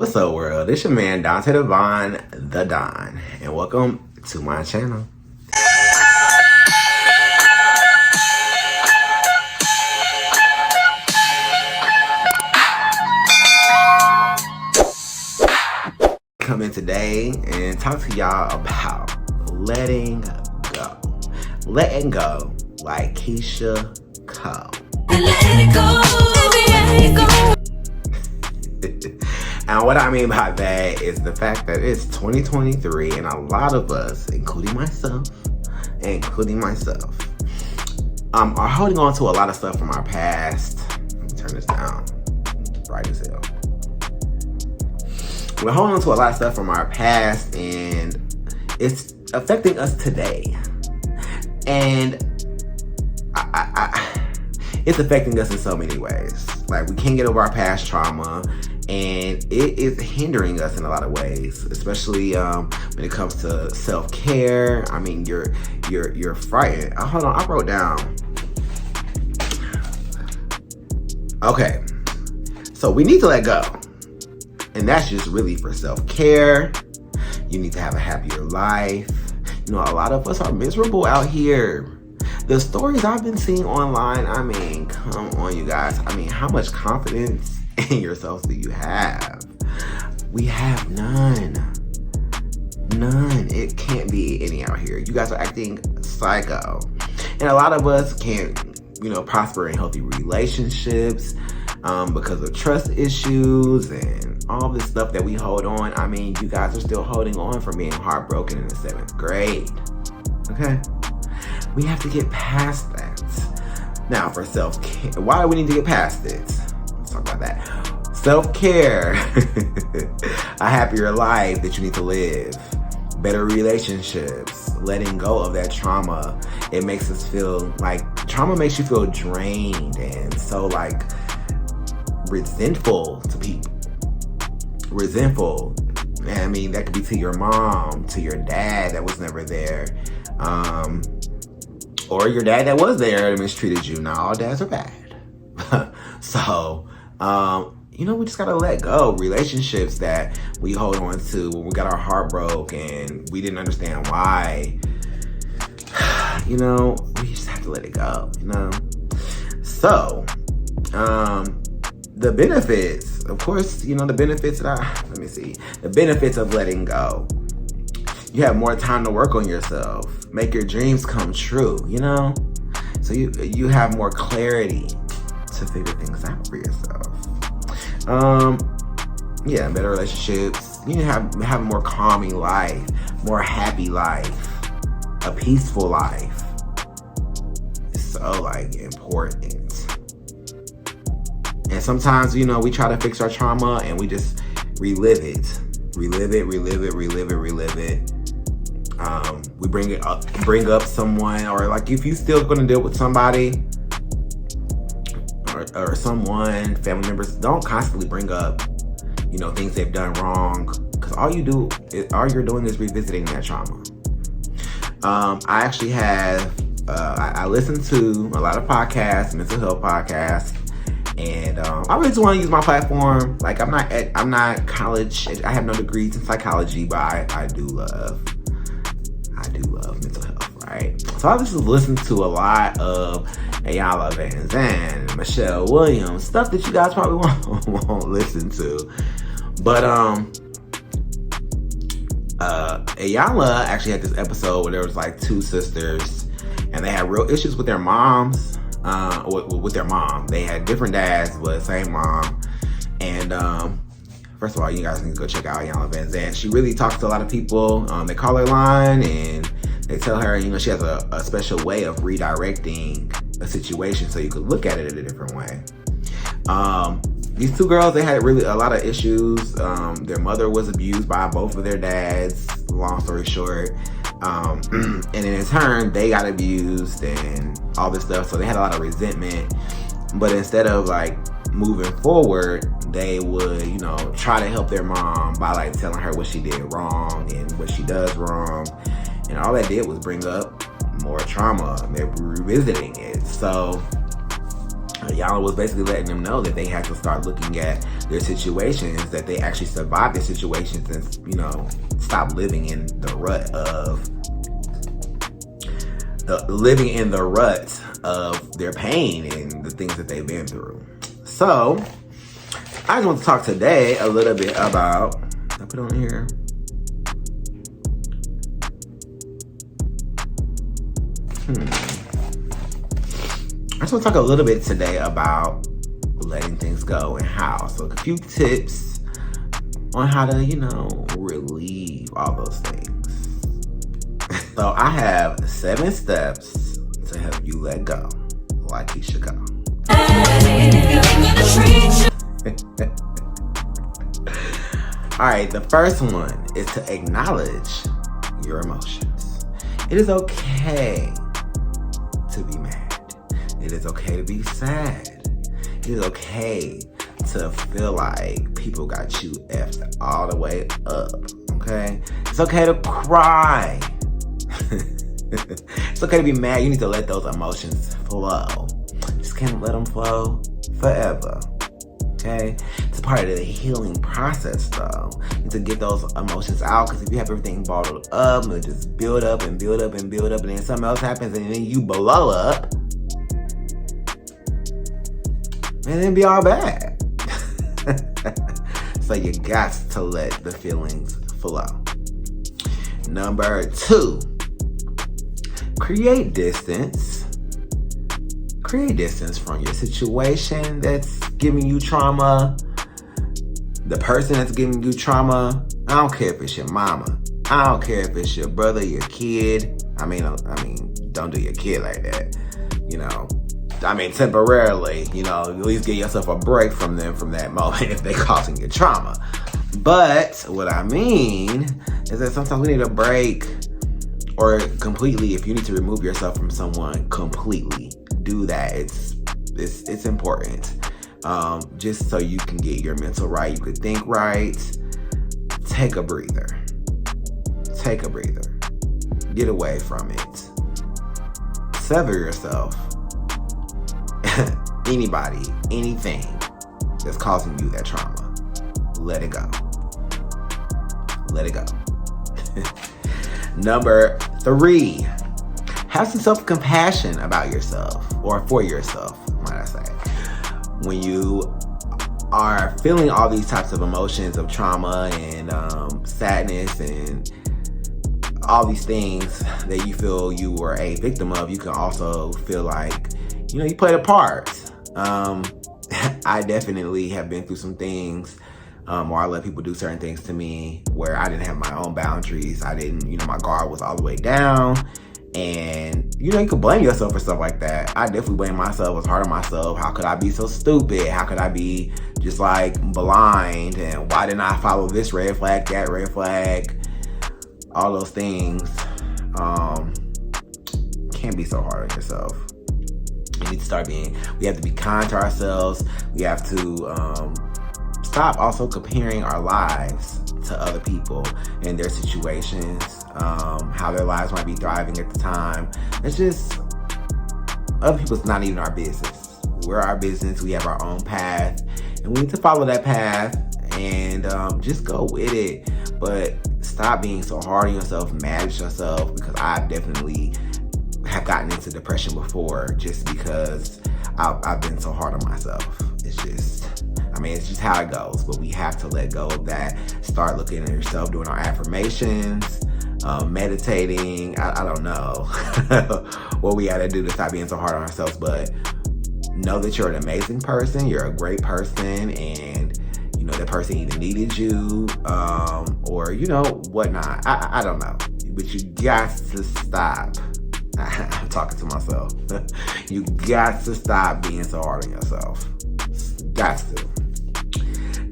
What's up, world? It's your man Dante Devon, the Don, and welcome to my channel. Come in today and talk to y'all about letting go. Letting go like Keisha Cole. Let it go, baby, let it go. And what I mean by that is the fact that it's 2023 and a lot of us, including myself, are holding on to a lot of stuff from our past. Let me turn this down. Bright as hell. We're holding on to a lot of stuff from our past and it's affecting us today. And it's affecting us in so many ways. Like, we can't get over our past trauma, and it is hindering us in a lot of ways, especially when it comes to self-care. I mean, you're frightened. Hold on, I wrote down. Okay, so we need to let go, and that's just really for self-care. You need to have a happier life. You know, a lot of us are miserable out here. The stories I've been seeing online, I mean, come on, you guys. I mean, how much confidence in yourselves do you have? We have none. None. It can't be any out here. You guys are acting psycho. And a lot of us can't, prosper in healthy relationships because of trust issues and all this stuff that we hold on. I mean, you guys are still holding on from being heartbroken in the 7th grade. Okay? We have to get past that. Now, for self-care, why do we need to get past it? Let's talk about that. Self-care, a happier life that you need to live, better relationships, letting go of that trauma. It makes us feel like, trauma makes you feel drained and so like resentful to people. Resentful. I mean, that could be to your mom, to your dad that was never there. Or your dad that was there and mistreated you. Not all dads are bad. So, we just gotta let go. Relationships that we hold on to when we got our heart broke and we didn't understand why. We just have to let it go, So, the benefits, of course, the benefits the benefits of letting go. You have more time to work on yourself, make your dreams come true, So you have more clarity to figure things out for yourself. Better relationships. You have a more calming life, more happy life, a peaceful life. It's so important. And sometimes, we try to fix our trauma and we just relive it. Relive it. We bring up someone, or like if you still gonna deal with somebody or someone, family members, don't constantly bring up, things they've done wrong, because all you're doing is revisiting that trauma. I actually have, I listen to a lot of podcasts, mental health podcasts, and I really just want to use my platform. Like, I'm not college. I have no degrees in psychology, but I do love mental health, right? So I just listen to a lot of Ayala Van Zandt, Michelle Williams, stuff that you guys probably won't listen to. But Ayala actually had this episode where there was like two sisters, and they had real issues with their moms. With their mom. They had different dads, but same mom. And first of all, you guys need to go check out Ayala Van Zandt. She really talks to a lot of people. They call her line and they tell her, she has a special way of redirecting a situation so you could look at it in a different way. These two girls, they had really a lot of issues. Their mother was abused by both of their dads, long story short. And in turn, they got abused and all this stuff. So they had a lot of resentment. But instead of moving forward, they would, try to help their mom by telling her what she did wrong and what she does wrong. And all that did was bring up more trauma. They were revisiting it. So Yana was basically letting them know that they had to start looking at their situations, that they actually survived their situations, and, you know, stop living in the rut of their pain and the things that they've been through. So I just want to talk today a little bit about, I put on here, I just want to talk a little bit today about letting things go and how. So a few tips on how to, you know, relieve all those things. So I have 7 steps to help you let go like you should go. All right, the first one is to acknowledge your emotions. It is okay to be mad. It is okay to be sad. It is okay to feel like people got you effed all the way up, okay? It's okay to cry. It's okay to be mad. You need to let those emotions flow. Just can't let them flow forever, okay? It's a part of the healing process, though. You need to get those emotions out, because if you have everything bottled up, it'll just build up and build up and build up, and then something else happens, and then you blow up, and then be all bad. So you got to let the feelings flow. Number 2, create distance. Create distance from your situation that's giving you trauma, the person that's giving you trauma. I don't care if it's your mama. I don't care if it's your brother, your kid. I mean, don't do your kid like that, you know. I mean, temporarily, you know, at least give yourself a break from them from that moment if they're causing you trauma. But what I mean is that sometimes we need a break, or completely, if you need to remove yourself from someone completely, do that. It's important. Just so you can get your mental right, you can think right. Take a breather. Take a breather. Get away from it. Sever yourself. Anybody, anything that's causing you that trauma, let it go. Let it go. Number 3, have some self-compassion about yourself, or for yourself, might I say. When you are feeling all these types of emotions of trauma and sadness and all these things that you feel you were a victim of, you can also feel like, you know, you played a part. I definitely have been through some things where I let people do certain things to me where I didn't have my own boundaries. I didn't, you know, my guard was all the way down. And, you know, you can blame yourself for stuff like that. I definitely blame myself. I was hard on myself. How could I be so stupid? How could I be just like blind? And why didn't I follow this red flag, that red flag? All those things. Can't be so hard on yourself. You need to start we have to be kind to ourselves. We have to stop also comparing our lives to other people and their situations, how their lives might be thriving at the time. It's just, other people's not even our business. We're our business. We have our own path, and we need to follow that path and just go with it. But stop being so hard on yourself, mad at yourself, because I definitely have gotten into depression before just because I've been so hard on myself. It's just how it goes. But we have to let go of that. Start looking at yourself, doing our affirmations, meditating. I don't know what we got to do to stop being so hard on ourselves. But know that you're an amazing person. You're a great person, and you know that person either needed you or you know whatnot. I don't know. But you got to stop. I'm talking to myself. You got to stop being so hard on yourself. Got to.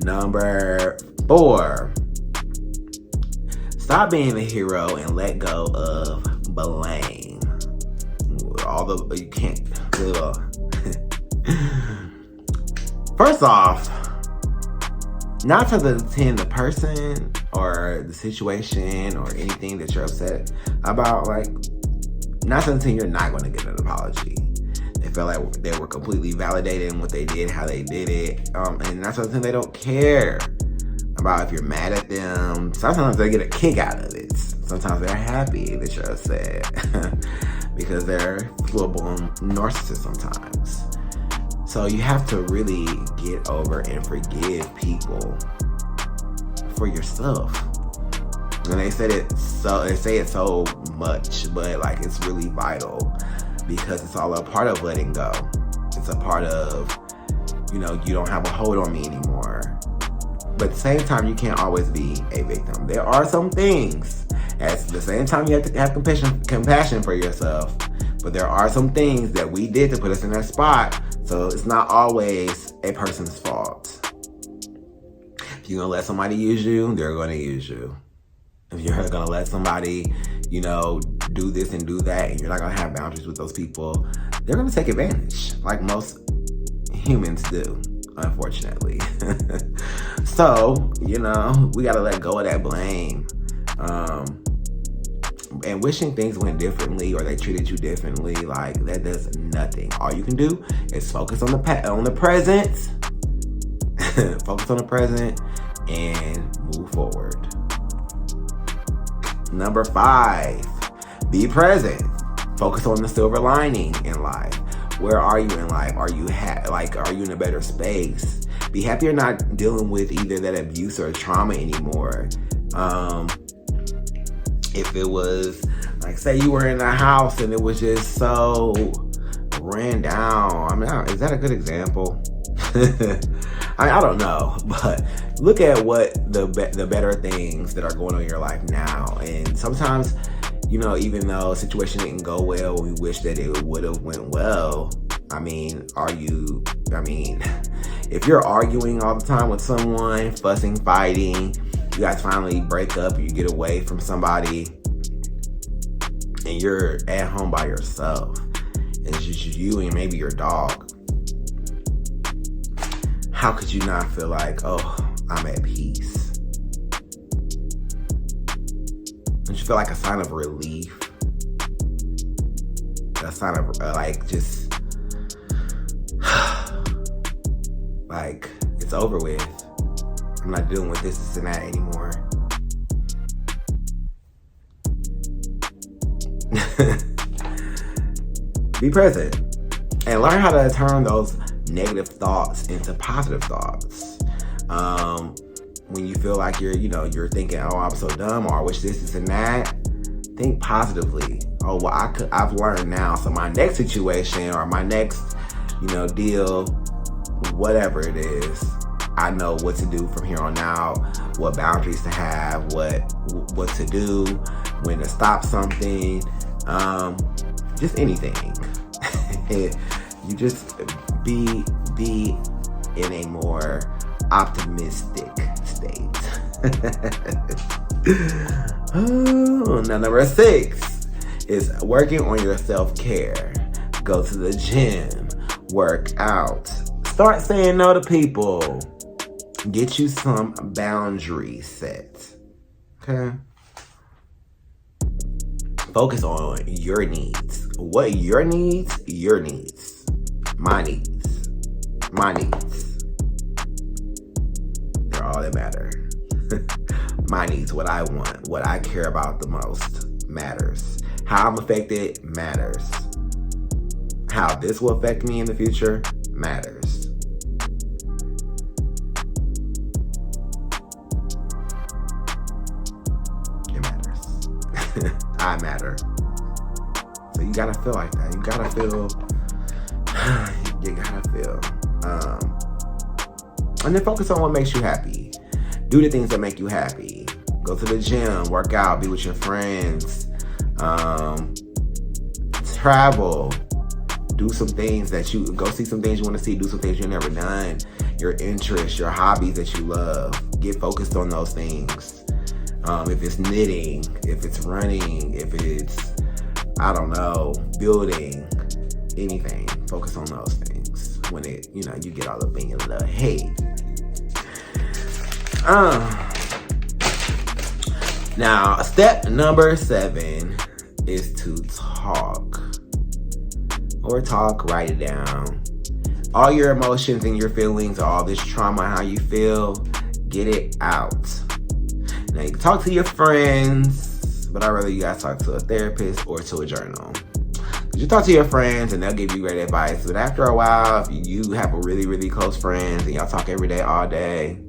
Number 4, stop being the hero and let go of blame. You can't. First off, 9 times out of 10, the person or the situation or anything that you're upset about, like, 9 times out of 10, you're not going to get an apology. It felt like they were completely validated in what they did, how they did it. And that's something they don't care about if you're mad at them. Sometimes they get a kick out of it. Sometimes they're happy that you're upset because they're full-blown narcissists sometimes. So you have to really get over and forgive people for yourself. And they say it so much, but like it's really vital because it's all a part of letting go. It's a part of, you don't have a hold on me anymore. But at the same time, you can't always be a victim. There are some things. At the same time, you have to have compassion for yourself. But there are some things that we did to put us in that spot. So it's not always a person's fault. If you're going to let somebody use you, they're going to use you. If you're going to let somebody, do this and do that, and you're not going to have boundaries with those people, they're going to take advantage, like most humans do, unfortunately. So, we got to let go of that blame. And wishing things went differently or they treated you differently, like that does nothing. All you can do is focus on the present, focus on the present, and move forward. Number 5, be present. Focus on the silver lining in life. Where are you in life? Are you are you in a better space? Be happy you're not dealing with either that abuse or trauma anymore. If it was, like, say you were in a house and it was just so ran down. I mean, is that a good example? I don't know, but look at what the better things that are going on in your life now. And sometimes, even though a situation didn't go well, we wish that it would have went well. If you're arguing all the time with someone, fussing, fighting, you guys finally break up, you get away from somebody, and you're at home by yourself. It's just you and maybe your dog. How could you not feel like, oh, I'm at peace? Don't you feel like a sign of relief? A sign of just like it's over with. I'm not dealing with this and that anymore. Be present and learn how to turn those negative thoughts into positive thoughts. When you feel like you're thinking, oh, I'm so dumb, or I wish this and that, think positively. Oh, well, I've learned now, so my next situation or my next deal, whatever it is, I know what to do from here on out, what boundaries to have, what to do, when to stop something, just anything. You just be in a more optimistic state. Now, number 6 is working on your self-care. Go to the gym, work out, start saying no to people. Get you some boundaries set. Okay? Focus on your needs. What your needs? Your needs. My needs. My needs. They're all that matter. My needs, what I want, what I care about the most matters. How I'm affected matters. How this will affect me in the future matters. It matters. I matter. So you gotta feel like that. You gotta feel. And then focus on what makes you happy. Do the things that make you happy. Go to the gym, work out, be with your friends, travel, do some things go see some things you want to see, do some things you've never done, your interests, your hobbies that you love. Get focused on those things. If it's knitting, if it's running, if it's, building, anything, focus on those things when you get all up in your little head. Now, step number 7 is to talk. or talk, write it down. All your emotions and your feelings, all this trauma, how you feel, get it out. Now you can talk to your friends, but I'd rather you guys talk to a therapist or to a journal. You talk to your friends and they'll give you great advice, but after a while, if you have a really, really close friends and y'all talk every day, all day,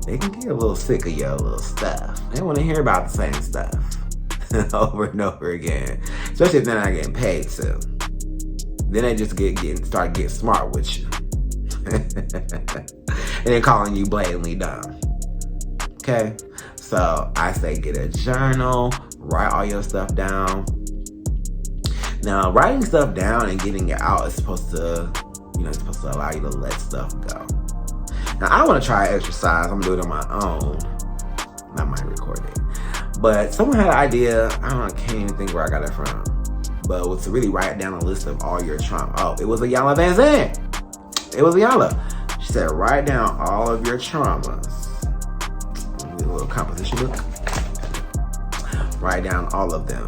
they can get a little sick of your little stuff. They want to hear about the same stuff over and over again, especially if they're not getting paid to. Then they just start getting smart with you. And then calling you blatantly dumb. Okay? So I say get a journal, write all your stuff down. Now, writing stuff down and getting it out is supposed to, it's supposed to allow you to let stuff go. Now, I want to try exercise. I'm going to do it on my own. I might record it. But someone had an idea. I can't even think where I got it from. But it was to really write down a list of all your trauma. Oh, it was Ayala Van Zandt. It was Ayala. She said, write down all of your traumas. A little composition book. Write down all of them.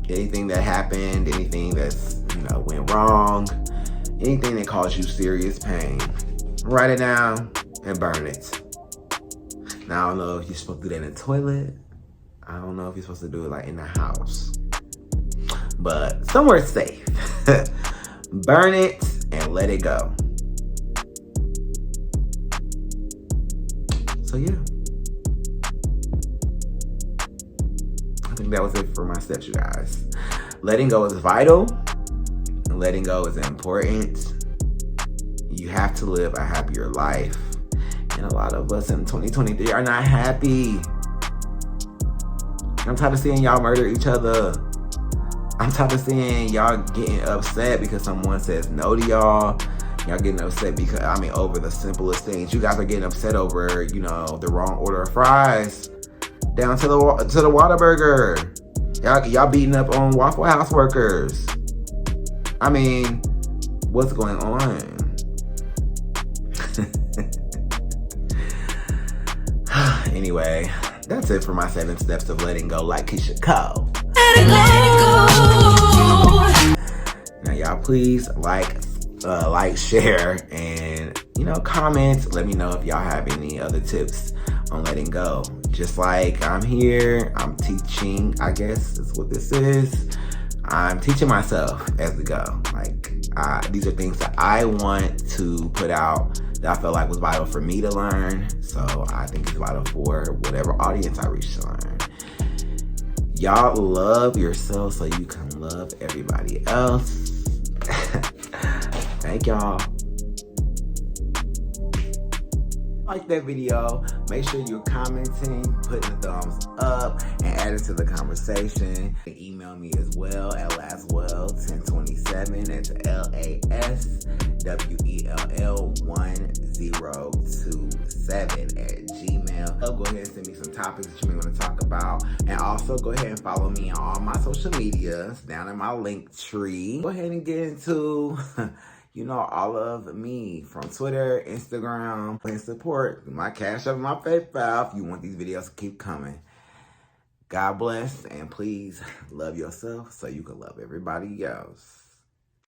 Anything that happened, anything that's, went wrong, anything that caused you serious pain. Write it down and burn it. Now, I don't know if you're supposed to do that in the toilet. I don't know if you're supposed to do it like in the house. But somewhere safe. Burn it and let it go. So yeah. I think that was it for my steps, you guys. Letting go is vital. Letting go is important. You have to live a happier life. And a lot of us in 2023 are not happy. I'm tired of seeing y'all murder each other. I'm tired of seeing y'all getting upset because someone says no to y'all. Y'all getting upset because, over the simplest things. You guys are getting upset over, the wrong order of fries. Down to the Whataburger. Y'all beating up on Waffle House workers. What's going on? Anyway, that's it for my 7 steps of letting go like Keisha Cole. Let it go. Now y'all please like, share, and comment. Let me know if y'all have any other tips on letting go. Just like I'm here, I'm teaching, I guess is what this is. I'm teaching myself as we go. These are things that I want to put out that I felt like was vital for me to learn. So I think it's vital for whatever audience I reach to learn. Y'all love yourself so you can love everybody else. Thank y'all. Like that video, make sure you're commenting, putting a thumbs up, and adding to the conversation. You can email me as well at laswell1027. That's LASWELL1027 Go ahead and send me some topics that you may want to talk about. And also go ahead and follow me on all my social medias down in my link tree. Go ahead and get into all of me from Twitter, Instagram, and support my Cash App and my PayPal if you want these videos to keep coming. God bless, and please love yourself so you can love everybody else.